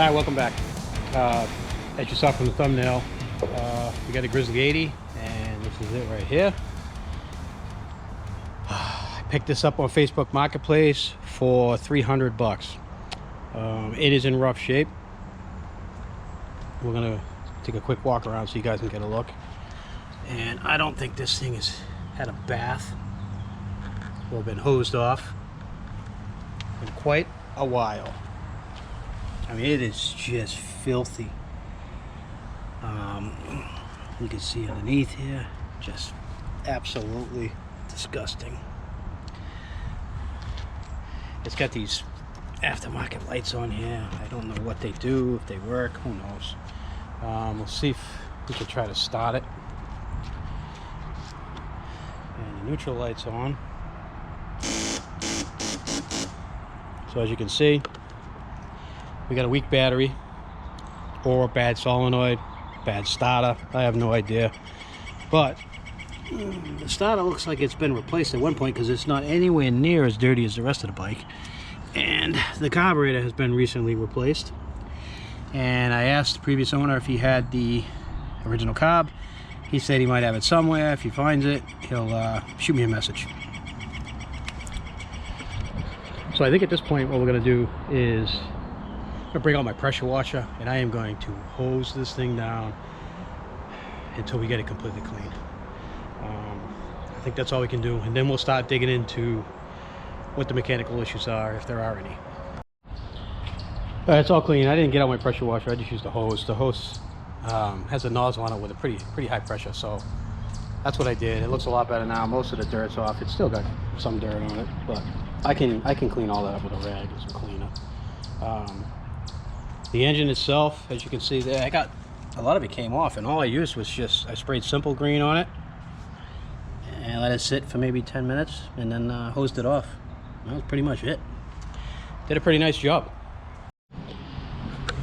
Hi, welcome back. As you saw from the thumbnail, we got a Grizzly 80, and this is it right here. I picked this up on Facebook Marketplace for 300 bucks. It is in rough shape. We're gonna take a quick walk around so you guys can get a look. And I don't think this thing has had a bath or been hosed off in quite a while. I mean, it is just filthy. You can see underneath here, just absolutely disgusting. It's got these aftermarket lights on here. I don't know what they do, if they work, who knows. We'll see if we can try to start it. And the neutral light's on. So as you can see, we got a weak battery or a bad solenoid, bad starter. I have no idea. But the starter looks like it's been replaced at one point because it's not anywhere near as dirty as the rest of the bike. And the carburetor has been recently replaced. And I asked the previous owner if he had the original carb. He said he might have it somewhere. If he finds it, he'll shoot me a message. So I think at this point what we're going to do is I'm going to bring out my pressure washer, and I am going to hose this thing down until we get it completely clean. I think that's all we can do, and then we'll start digging into what the mechanical issues are, if there are any. It's all clean. I didn't get out my pressure washer. I just used the hose. The hose has a nozzle on it with a pretty high pressure, so that's what I did. It looks a lot better now. Most of the dirt's off. It's still got some dirt on it, but I can clean all that up with a rag and some cleaner. The engine itself, as you can see there, a lot of it came off, and all I used was I sprayed Simple Green on it and let it sit for maybe 10 minutes, and then hosed it off. That was pretty much it. Did a pretty nice job. All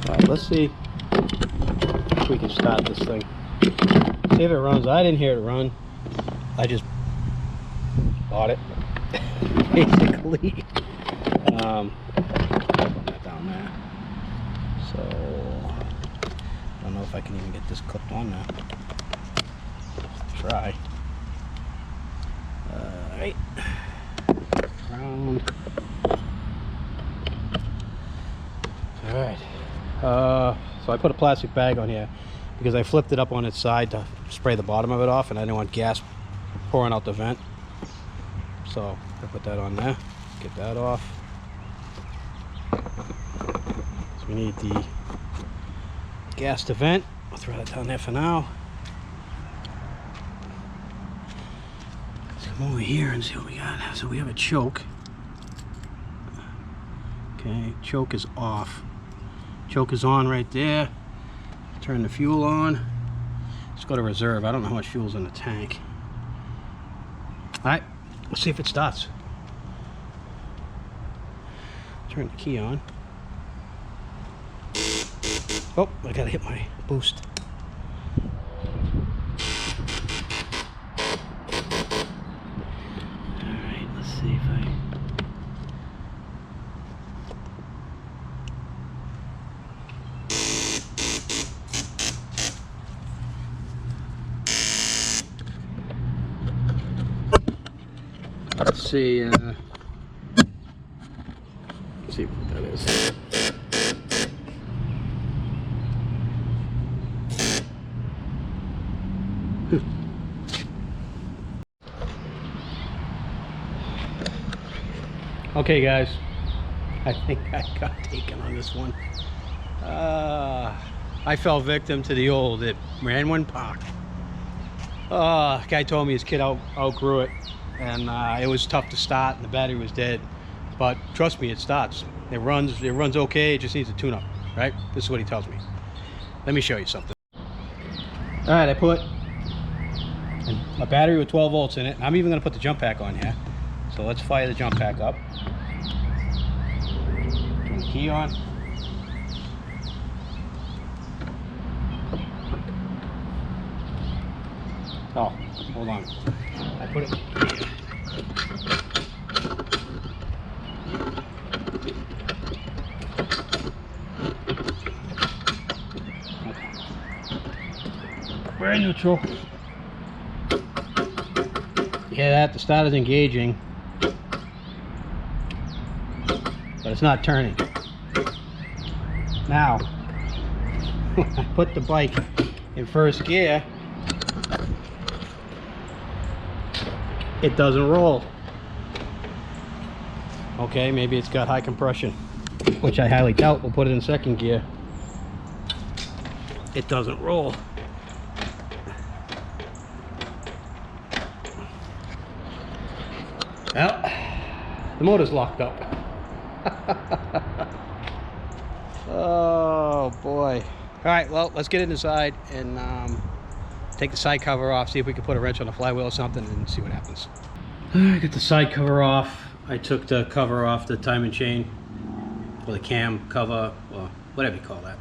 right, let's see if we can start this thing. See if it runs. I didn't hear it run. I just bought it, basically. Down there. So I don't know if I can even get this clipped on now. Try. Alright. Round. Alright. So I put a plastic bag on here because I flipped it up on its side to spray the bottom of it off, and I didn't want gas pouring out the vent. So I put that on there. Get that off. So we need the gas to vent. I'll throw that down there for now. Let's come over here and see what we got. So we have a choke. Okay, choke is off. Choke is on right there. Turn the fuel on. Let's go to reserve. I don't know how much fuel's in the tank. Alright, let's see if it starts. Turn the key on. Oh, I gotta hit my boost. Alright, let's see if let's see, let's see what that is. Okay guys, I think I got taken on this one. I fell victim to the old, it ran when parked. Guy told me his kid outgrew it, and it was tough to start, and the battery was dead. But trust me, it starts. It runs okay, it just needs a tune-up, right? This is what he tells me. Let me show you something. Alright, I put a battery with 12 volts in it. I'm even gonna put the jump pack on here. So let's fire the jump pack up. Turn the key on. Oh, hold on. I put it here. we're in neutral. Yeah, that the start is engaging, but it's not turning. Now, when I put the bike in first gear, it doesn't roll. Okay, maybe it's got high compression, which I highly doubt. We'll put it in second gear. It doesn't roll. Well, the motor's locked up. Oh boy. All right, well, let's get it inside and take the side cover off, see if we can put a wrench on the flywheel or something, and see what happens. Get the side cover off. I took the cover off the timing chain, or the cam cover, or whatever you call that.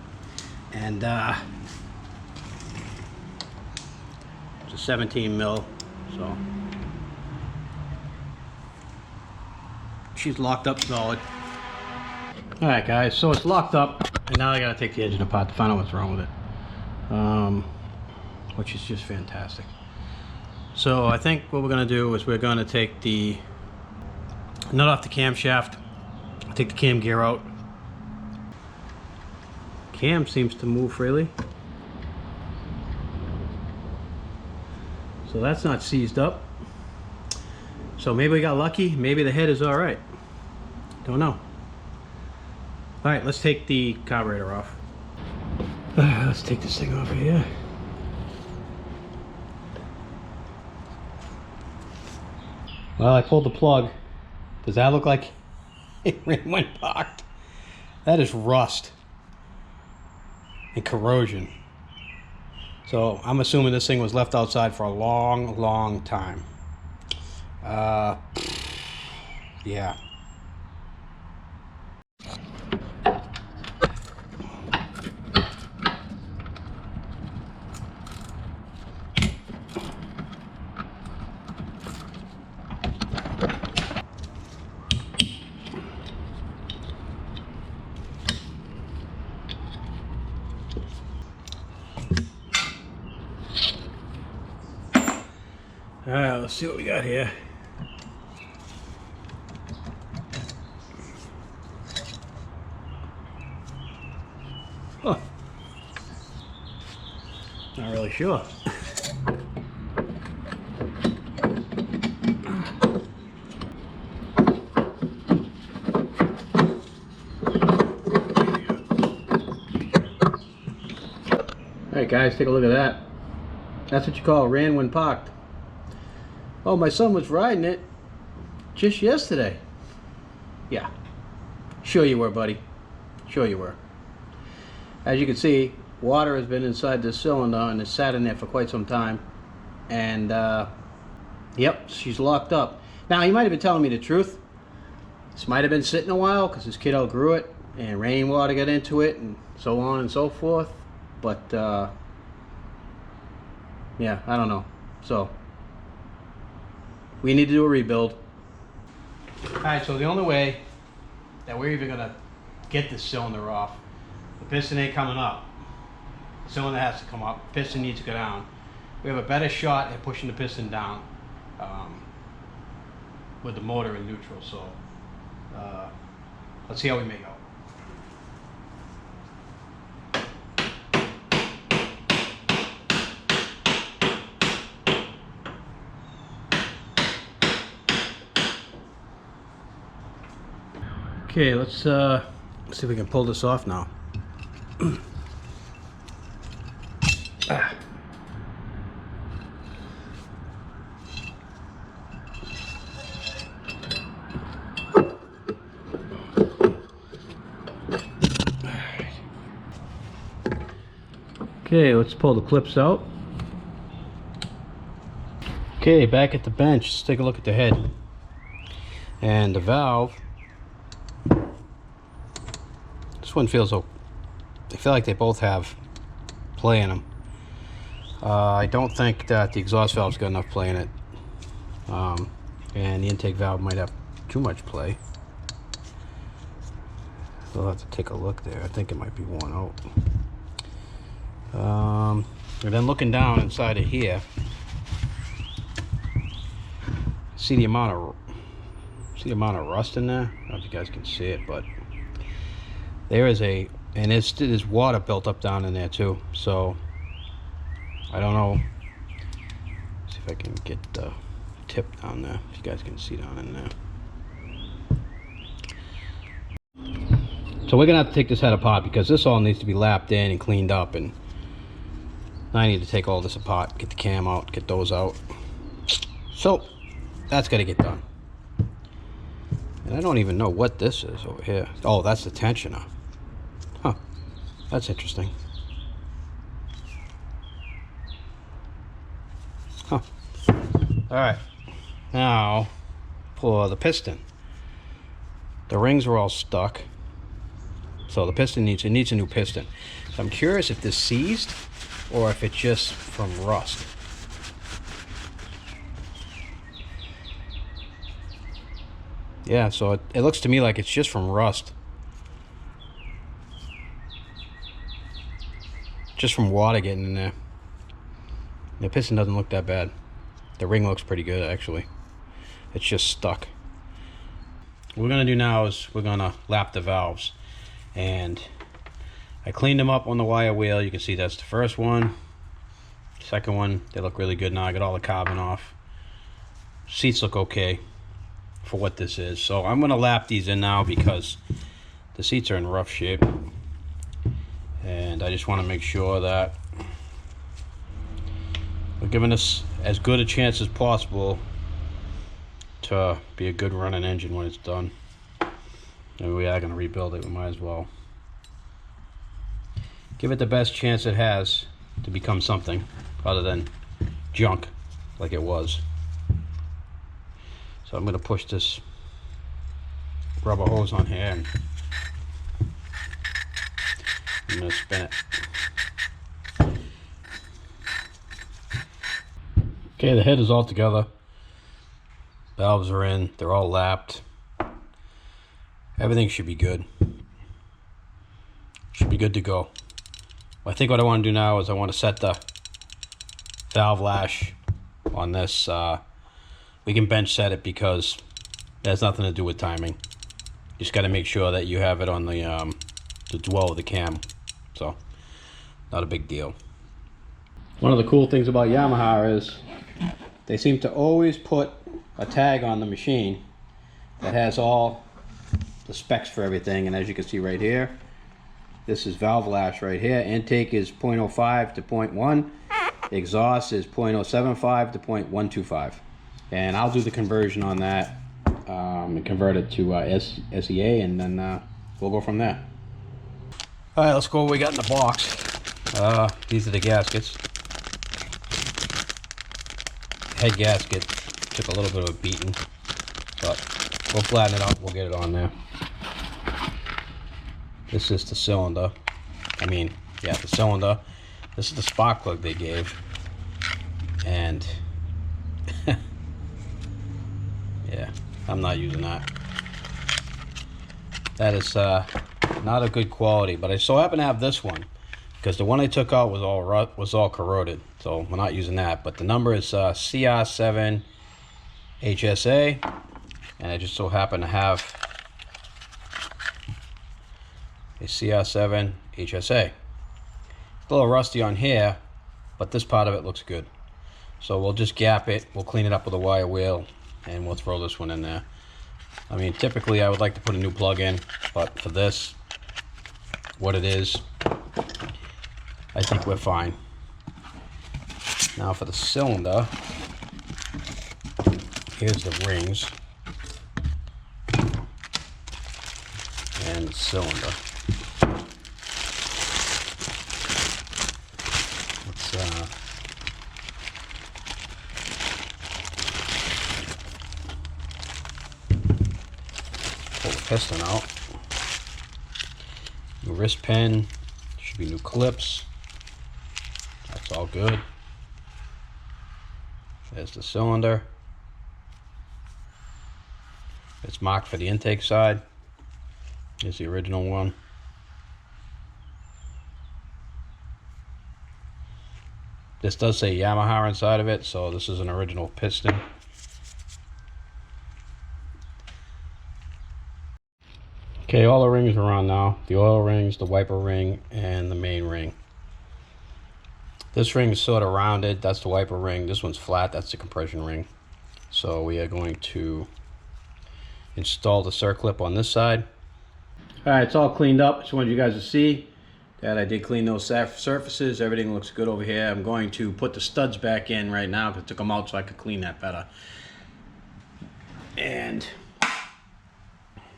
And it's a 17 mil, so she's locked up solid. All right, guys, so it's locked up, and now I gotta take the engine apart to find out what's wrong with it, which is just fantastic. So I think what we're gonna do is we're gonna take the nut off the camshaft, take the cam gear out. Cam seems to move freely, so that's not seized up. So maybe we got lucky, maybe the head is all right. Don't know. All right, let's take the carburetor off. Let's take this thing off here. Well, I pulled the plug. Does that look like it went parked? That is rust and corrosion. So I'm assuming this thing was left outside for a long, long time. Yeah. All right, let's see what we got here. Huh. Not really sure. All right, guys, take a look at that. That's what you call ran when parked. Oh, my son was riding it just yesterday. Yeah, sure you were, buddy. Sure you were. As you can see, water has been inside this cylinder and it's sat in there for quite some time. And, yep, she's locked up. Now, he might have been telling me the truth. This might have been sitting a while because this kid outgrew it and rainwater got into it and so on and so forth. But, yeah, I don't know. So we need to do a rebuild. Alright, so the only way that we're even gonna get this cylinder off, the piston ain't coming up. The cylinder has to come up, the piston needs to go down. We have a better shot at pushing the piston down with the motor in neutral, so let's see how we make out. Okay, let's see if we can pull this off now. Okay, let's pull the clips out. Okay, back at the bench, let's take a look at the head. And the valve. This one feels, I feel like they both have play in them. I don't think that the exhaust valve's got enough play in it. And the intake valve might have too much play. We'll have to take a look there. I think it might be worn out. And then looking down inside of here, see the amount of rust in there. I don't know if you guys can see it, but there is and there's water built up down in there too. So I don't know. See if I can get the tip down there. If you guys can see down in there. So we're gonna have to take this head apart because this all needs to be lapped in and cleaned up, and I need to take all this apart, get the cam out, get those out. So that's gotta get done. And I don't even know what this is over here. Oh, that's the tensioner. Huh, that's interesting. Huh. All right, now for the piston. The rings are all stuck. So the piston needs a new piston. So I'm curious if this seized or if it's just from rust. Yeah, so it looks to me like it's just from rust. Just from water getting in there. The piston doesn't look that bad. The ring looks pretty good actually. It's just stuck. What we're gonna do now is we're gonna lap the valves. And I cleaned them up on the wire wheel. You can see that's the first one. Second one, they look really good now. I got all the carbon off. Seats look okay for what this is. So I'm gonna lap these in now because the seats are in rough shape. And I just wanna make sure that we're giving us as good a chance as possible to be a good running engine when it's done. And we are going to rebuild it, we might as well give it the best chance it has to become something other than junk like it was. So I'm going to push this rubber hose on here and I'm going to spin it. Okay, the head is all together. Valves are in, they're all lapped. Everything should be good. Should be good to go. I think what I want to do now is I want to set the valve lash on this. We can bench set it because that has nothing to do with timing. You just got to make sure that you have it on the dwell of the cam. So, not a big deal. One of the cool things about Yamaha is they seem to always put a tag on the machine that has all the specs for everything, and as you can see right here, this is valve lash right here. Intake is 0.05 to 0.1, exhaust is 0.075 to 0.125, and I'll do the conversion on that and convert it to SEA, and then we'll go from there. All right, let's go what we got in the box. These are the gaskets. Head gasket took a little bit of a beating, but we'll flatten it out, we'll get it on there. This is the cylinder. The cylinder. This is the spark plug they gave. And yeah, I'm not using that. That is not a good quality, but I so happen to have this one because the one I took out was all corroded, so we're not using that. But the number is CR7 HSA, and I just so happen to have a CR7 HSA. A little rusty on here, but this part of it looks good. So we'll just gap it, we'll clean it up with a wire wheel, and we'll throw this one in there. Typically I would like to put a new plug in, but for this, what it is, I think we're fine. Now for the cylinder, here's the rings and the cylinder. Pull the piston out. New wrist pin, should be new clips. That's all good. There's the cylinder. It's marked for the intake side. Here's the original one. This does say Yamaha inside of it, so this is an original piston. Okay, all the rings are on now. The oil rings, the wiper ring, and the main ring. This ring is sort of rounded. That's the wiper ring. This one's flat. That's the compression ring. So we are going to install the circlip on this side. All right, it's all cleaned up. Just wanted you guys to see that I did clean those surfaces. Everything looks good over here. I'm going to put the studs back in right now because I took them out so I could clean that better. And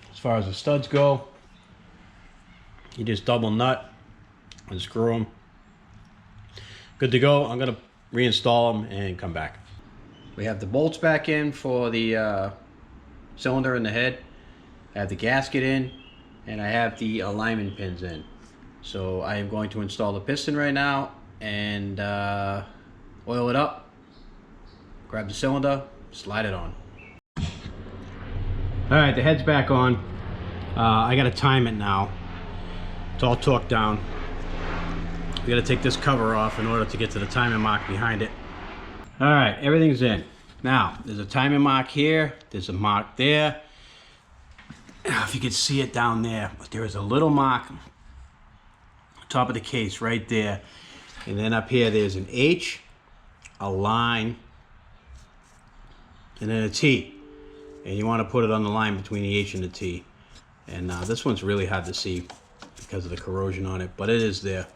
as far as the studs go, you just double nut and screw them. Good to go. I'm going to reinstall them and come back. We have the bolts back in for the cylinder and the head. I have the gasket in, and I have the alignment pins in. So I am going to install the piston right now and oil it up, grab the cylinder, slide it on. All right, the head's back on. I got to time it now. It's all torqued down. We got to take this cover off in order to get to the timing mark behind it. All right, everything's in. Now, there's a timing mark here. There's a mark there. If you can see it down there, but there is a little mark on top of the case right there. And then up here, there's an H, a line, and then a T. And you want to put it on the line between the H and the T. And this one's really hard to see because of the corrosion on it, but it is there.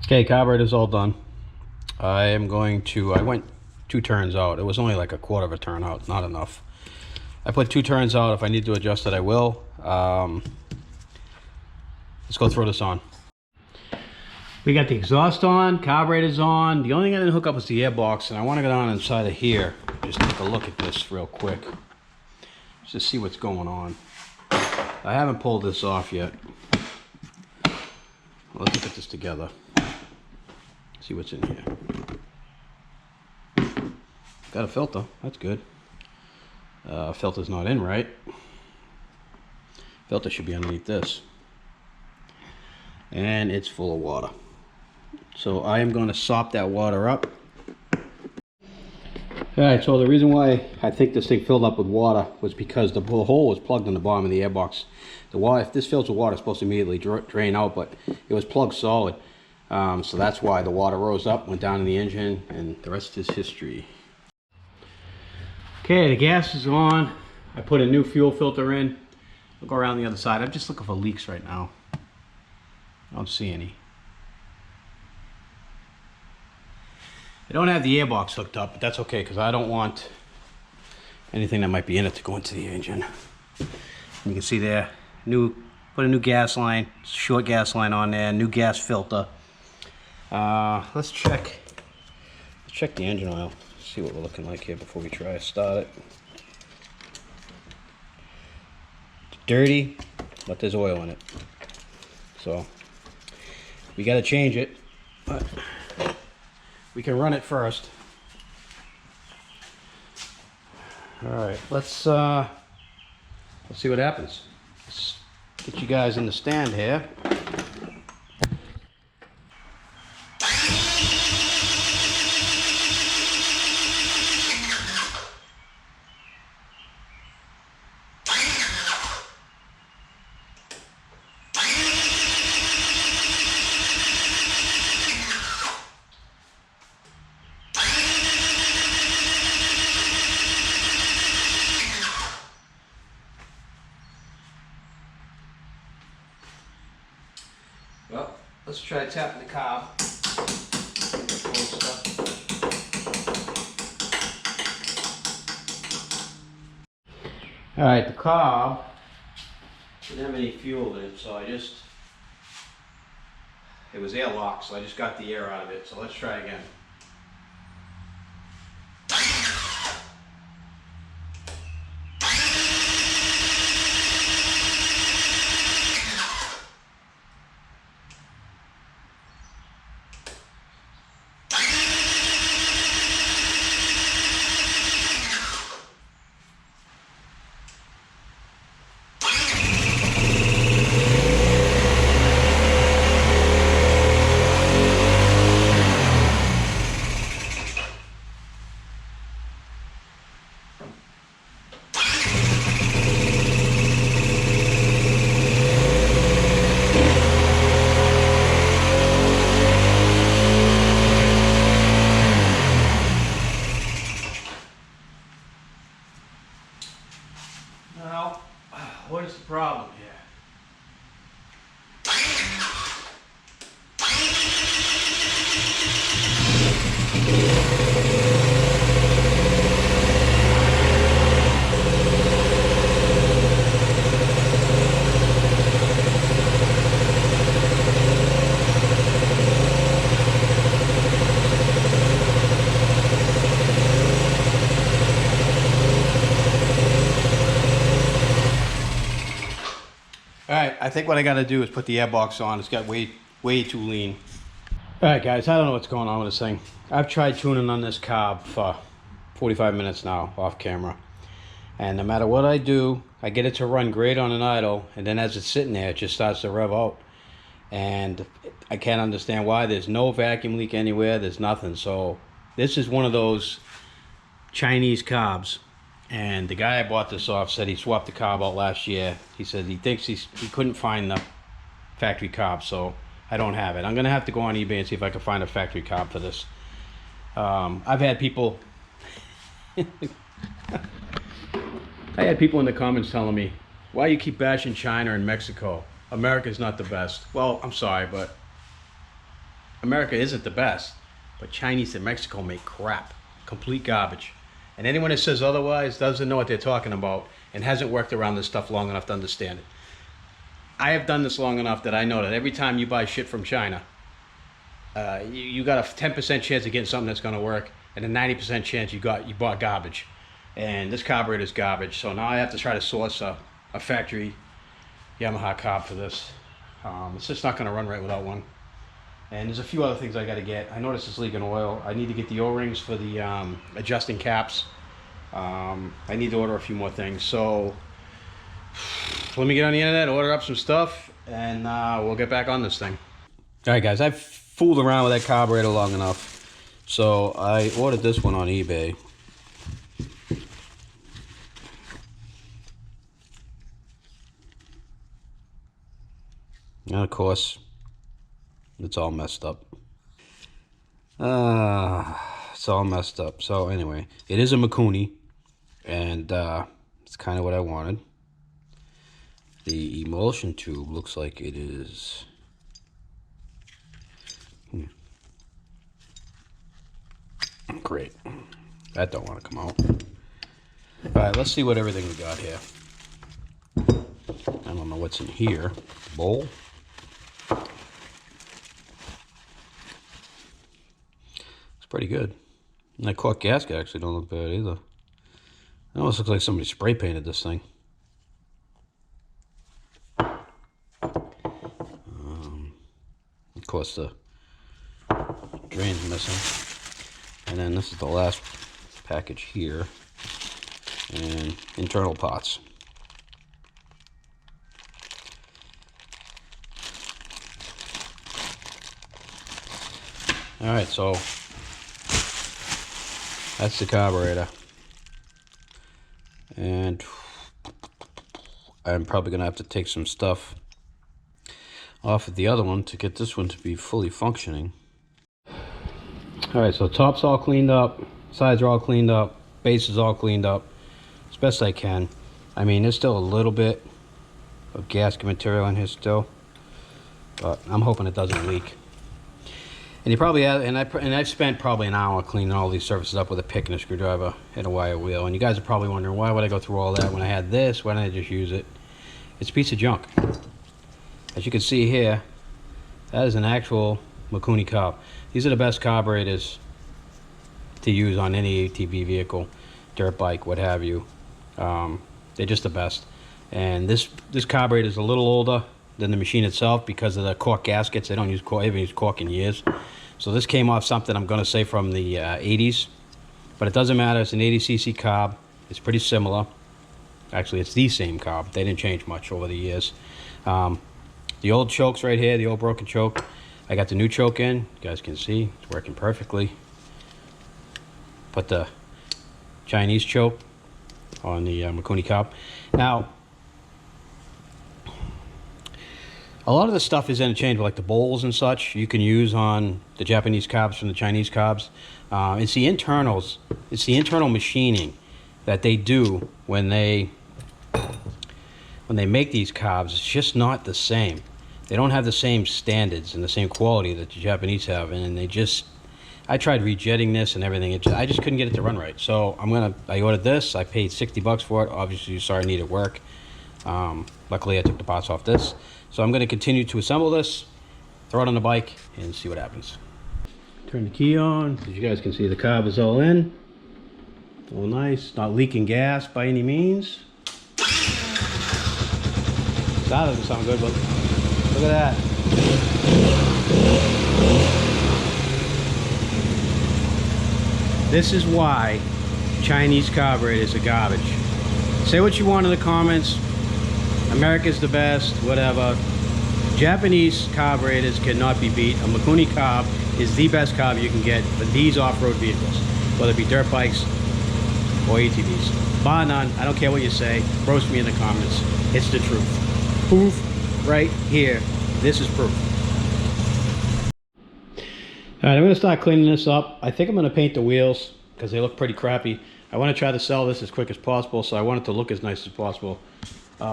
Okay, carburetor's all done. I went 2 turns out. It was only like a quarter of a turn out, not enough. I put 2 turns out. If I need to adjust it, I will. Let's go throw this on. We got the exhaust on, carburetor's on. The only thing I didn't hook up was the airbox, and I want to go down inside of here. Just take a look at this real quick. Just to see what's going on. I haven't pulled this off yet. Let's look at this together. See what's in here. Got a filter, that's good. Filter's not in right. Filter should be underneath this. And it's full of water. So I am going to sop that water up. Alright, so the reason why I think this thing filled up with water was because the hole was plugged in the bottom of the airbox. The water, if this fills with water, it's supposed to immediately drain out, but it was plugged solid. So that's why the water rose up, went down in the engine, and the rest is history. Okay, the gas is on. I put a new fuel filter in. I'll go around the other side. I'm just looking for leaks right now. I don't see any. I don't have the airbox hooked up, but that's okay because I don't want anything that might be in it to go into the engine. And you can see there, put a new gas line, short gas line on there, new gas filter. Let's check the engine oil. See what we're looking like here before we try to start it. It's dirty, but there's oil in it. So we got to change it, but we can run it first. All right, let's see what happens. Let's get you guys in the stand here. Well, let's try tapping the cob. Alright, the cob didn't have any fuel in it, so it was airlocked, so I just got the air out of it. So let's try again. problem here. Alright, I think what I gotta do is put the airbox on. It's got way too lean. Alright guys, I don't know what's going on with this thing. I've tried tuning on this carb for 45 minutes now, off camera. And no matter what I do, I get it to run great on an idle, and then as it's sitting there, it just starts to rev out. And I can't understand why. There's no vacuum leak anywhere, there's nothing. So this is one of those Chinese carbs. And the guy I bought this off said he swapped the carb out last year. He said he thinks he couldn't find the factory carb, so I don't have it. I'm gonna have to go on eBay and see if I can find a factory carb for this. I've had people I had people in the comments telling me, why you keep bashing China and Mexico? America's not the best. Well, I'm sorry, but America isn't the best. But Chinese and Mexico make crap, complete garbage. And anyone that says otherwise doesn't know what they're talking about and hasn't worked around this stuff long enough to understand it. I have done this long enough that I know that every time you buy shit from China, you got a 10% chance of getting something that's going to work, and a 90% chance you bought garbage. And this carburetor is garbage, so now I have to try to source a factory Yamaha carb for this. It's just not going to run right without one. And there's a few other things I got to get. I noticed it's leaking oil. I need to get the O-rings for the adjusting caps. I need to order a few more things. So let me get on the internet, order up some stuff, and we'll get back on this thing. All right, guys, I've fooled around with that carburetor long enough. So I ordered this one on eBay. And of course, it's all messed up. It's all messed up. So anyway, it is a Mikuni, and it's kind of what I wanted. The emulsion tube looks like it is. Great. That don't want to come out. All right, let's see what everything we got here. I don't know what's in here. Bowl. Pretty good. And that cork gasket actually don't look bad either. It almost looks like somebody spray painted this thing. Of course the drain's missing. And then this is the last package here. And internal pots. Alright, so that's the carburetor, and I'm probably gonna have to take some stuff off of the other one to get this one to be fully functioning. All right, so top's all cleaned up, sides are all cleaned up, base is all cleaned up as best I can. I mean, there's still a little bit of gasket material in here still, but I'm hoping it doesn't leak. And you probably have, and I've spent probably an hour cleaning all these surfaces up with a pick and a screwdriver and a wire wheel. And you guys are probably wondering, why would I go through all that when I had this? Why didn't I just use it? It's a piece of junk. As you can see here, that is an actual Mikuni carb. These are the best carburetors to use on any ATV vehicle, dirt bike, what have you. They're just the best. And this carburetor is a little older than the machine itself because of the cork gaskets. They don't use cork, they haven't used cork in years. So this came off something, I'm going to say, from the 80s. But it doesn't matter. It's an 80cc carb. It's pretty similar. Actually, it's the same carb. They didn't change much over the years. The old choke's right here, the old broken choke. I got the new choke in. You guys can see it's working perfectly. Put the Chinese choke on the Mikuni carb. Now, a lot of the stuff is interchangeable, like the bowls and such. You can use on the Japanese carbs from the Chinese carbs. It's the internals. It's the internal machining that they do when they when they make these carbs, it's just not the same. They don't have the same standards and the same quality that the Japanese have, and they just, I tried rejetting this and everything. I just couldn't get it to run right. So I ordered this. I paid $60 for it. Obviously, you saw it needed work. Luckily, I took the parts off this. So I'm going to continue to assemble this, throw it on the bike, and see what happens. Turn the key on. As you guys can see, the carb is all in. All nice. Not leaking gas by any means. That doesn't sound good, but look at that. This is why Chinese carburetors are garbage. Say what you want in the comments. America's the best, whatever. Japanese carburetors cannot be beat. A Mikuni carb is the best carb you can get for these off-road vehicles, whether it be dirt bikes or ATVs. Bar none. I don't care what you say. Roast me in the comments. It's the truth. Proof right here. This is proof. Alright, I'm going to start cleaning this up. I think I'm going to paint the wheels because they look pretty crappy. I want to try to sell this as quick as possible, so I want it to look as nice as possible. The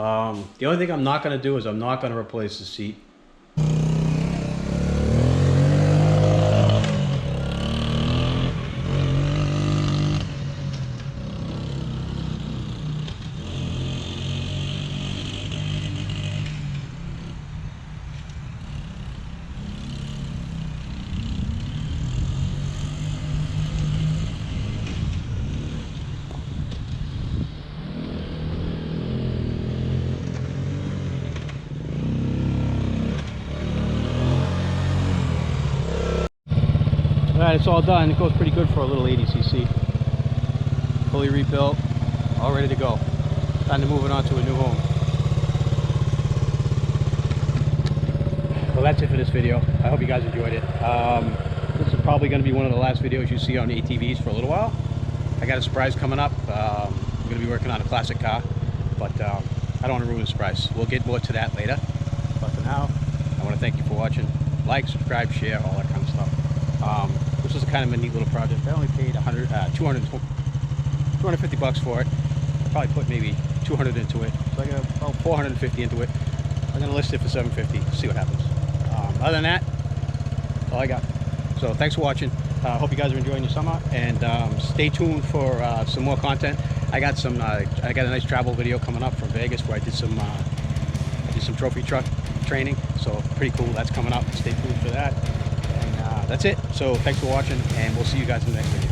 only thing I'm not going to do is I'm not going to replace the seat. Alright, it's all done. It goes pretty good for a little 80cc. Fully rebuilt, all ready to go. Time to move it on to a new home. Well, that's it for this video. I hope you guys enjoyed it. This is probably going to be one of the last videos you see on ATVs for a little while. I got a surprise coming up. I'm going to be working on a classic car, but I don't want to ruin the surprise. We'll get more to that later. But for now, I want to thank you for watching. Like, subscribe, share, all that kind of stuff. This was kind of a neat little project. I only paid 250 bucks for it. Probably put maybe 200 into it. So I got about 450 into it. I'm gonna list it for 750. See what happens. Other than that, that's all I got. So thanks for watching. Hope you guys are enjoying your summer, and stay tuned for some more content. I got a nice travel video coming up from Vegas where I did some trophy truck training. So pretty cool. That's coming up. Stay tuned for that. That's it. So thanks for watching, and we'll see you guys in the next video.